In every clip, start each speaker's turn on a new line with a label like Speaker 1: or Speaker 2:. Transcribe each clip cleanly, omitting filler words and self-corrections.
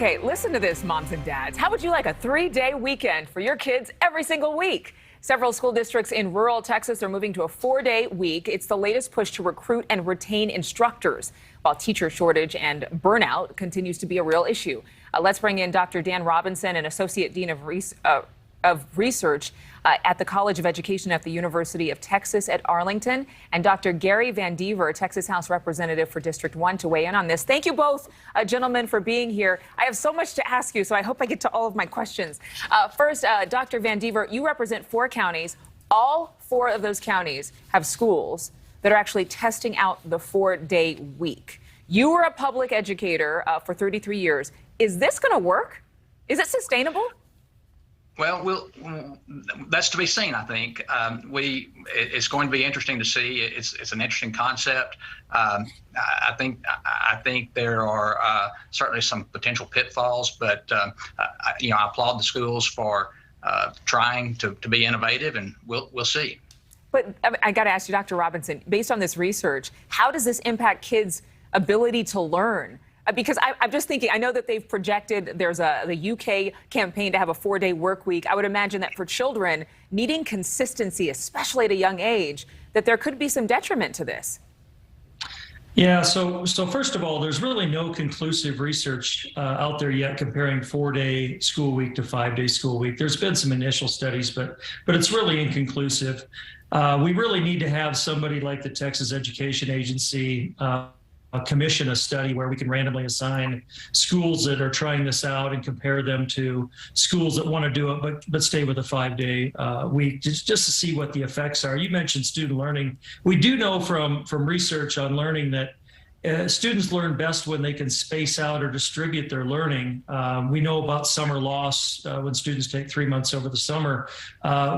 Speaker 1: Okay, listen to this, moms and dads. How would you like a 3-day weekend for your kids every single week? Several school districts in rural Texas are moving to a 4-day week. It's the latest push to recruit and retain instructors, while teacher shortage and burnout continues to be a real issue. Let's bring in Dr. Dan Robinson, an associate dean of research at the College of Education at the University of Texas at Arlington, and Dr. Gary VanDeaver, Texas House Representative for District 1, to weigh in on this. Thank you both, gentlemen, for being here. I have so much to ask you, so I hope I get to all of my questions. First, Dr. VanDeaver, you represent 4 counties. All 4 of those counties have schools that are actually testing out the 4-day week. You were a public educator for 33 years. Is this going to work? Is it sustainable?
Speaker 2: Well, that's to be seen, I think. It's going to be interesting to see. It's an interesting concept. I think there are certainly some potential pitfalls, but I applaud the schools for trying to be innovative, and we'll see.
Speaker 1: But I got to ask you, Dr. Robinson, based on this research, how does this impact kids' ability to learn? Because I'm just thinking, I know that they've projected there's the UK campaign to have a 4-day work week. I would imagine that for children needing consistency, especially at a young age, that there could be some detriment to this.
Speaker 3: Yeah, so first of all, there's really no conclusive research out there yet comparing 4-day school week to 5-day school week. There's been some initial studies, but it's really inconclusive. We really need to have somebody like the Texas Education Agency commission a study where we can randomly assign schools that are trying this out and compare them to schools that want to do it but stay with a 5-day week, just to see what the effects are. You mentioned student learning. We do know from research on learning that students learn best when they can space out or distribute their learning. We know about summer loss when students take 3 months over the summer.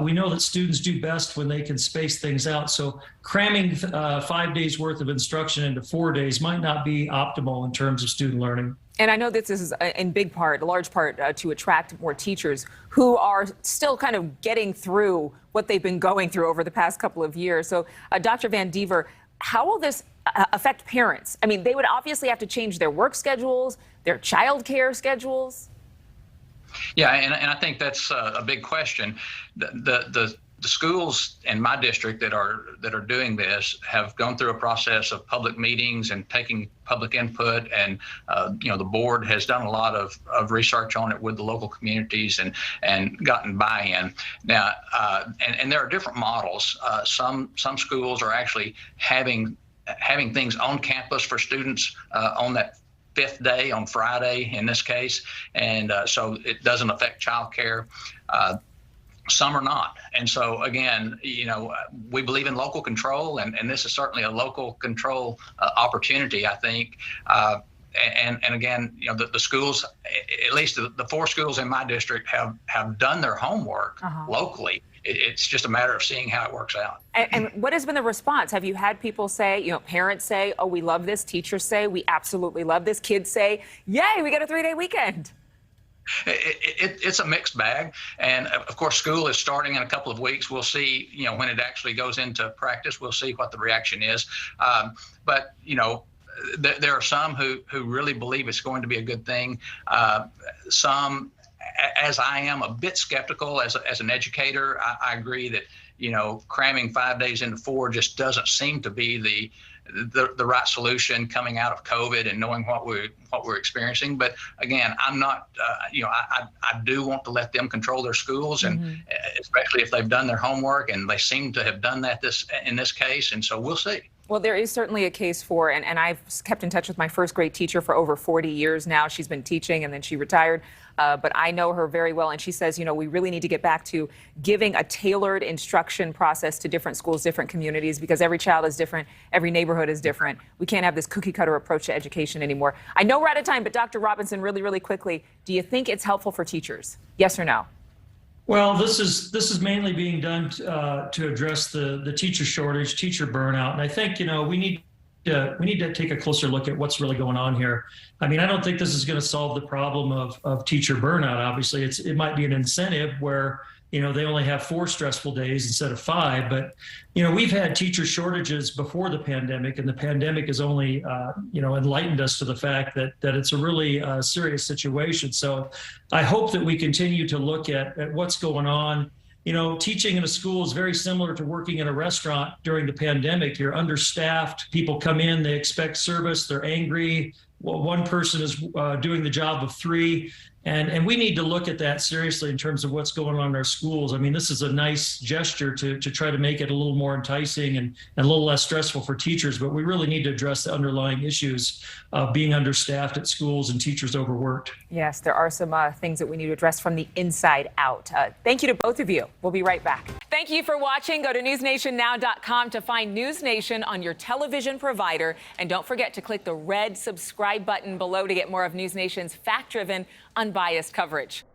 Speaker 3: We know that students do best when they can space things out. So cramming 5 days worth of instruction into 4 days might not be optimal in terms of student learning.
Speaker 1: And I know this is in a large part, to attract more teachers who are still kind of getting through what they've been going through over the past couple of years. So Dr. VanDeaver, how will this affect parents? I mean, they would obviously have to change their work schedules, their child care schedules.
Speaker 2: Yeah, and I think that's a big question. The schools in my district that are doing this have gone through a process of public meetings and taking public input, and the board has done a lot of research on it with the local communities and gotten buy-in. Now, and there are different models. Some schools are actually having things on campus for students on that 5th day, on Friday in this case, and so it doesn't affect childcare. Some are not. And so again, we believe in local control, and this is certainly a local control opportunity, I think. And again, the schools, at least the 4 schools in my district, have done their homework locally. It's just a matter of seeing how it works out.
Speaker 1: And what has been the response? Have you had people say, parents say, oh, we love this, teachers say, we absolutely love this, kids say, yay, we got a 3-day weekend?
Speaker 2: It's a mixed bag, and of course school is starting in a couple of weeks. We'll see, when it actually goes into practice, we'll see what the reaction is. But there are some who really believe it's going to be a good thing. Some, as I am, a bit skeptical as an educator. I agree that cramming 5 days into 4 just doesn't seem to be the right solution coming out of COVID and knowing what we're experiencing. But again, I'm not, I do want to let them control their schools, and especially if they've done their homework, and they seem to have done that in this case. And so we'll see.
Speaker 1: Well, there is certainly a case for, and I've kept in touch with my first grade teacher for over 40 years now. She's been teaching and then she retired, but I know her very well. And she says, we really need to get back to giving a tailored instruction process to different schools, different communities, because every child is different. Every neighborhood is different. We can't have this cookie cutter approach to education anymore. I know we're out of time, but Dr. Robinson, really, really quickly, do you think it's helpful for teachers? Yes or no?
Speaker 3: Well, this is mainly being done to address the teacher shortage, teacher burnout, and I think we need to take a closer look at what's really going on here. I mean, I don't think this is going to solve the problem of teacher burnout. Obviously, it might be an incentive where they only have 4 stressful days instead of 5. But, we've had teacher shortages before the pandemic, and the pandemic has only, enlightened us to the fact that it's a really serious situation. So I hope that we continue to look at what's going on. Teaching in a school is very similar to working in a restaurant during the pandemic. You're understaffed. People come in, they expect service, they're angry. Well, one person is doing the job of 3. And we need to look at that seriously in terms of what's going on in our schools. I mean, this is a nice gesture to try to make it a little more enticing and a little less stressful for teachers, but we really need to address the underlying issues of being understaffed at schools and teachers overworked.
Speaker 1: Yes, there are some things that we need to address from the inside out. Thank you to both of you. We'll be right back. Thank you for watching. Go to newsnationnow.com to find NewsNation on your television provider. And don't forget to click the red subscribe button below to get more of NewsNation's fact-driven, unbiased coverage.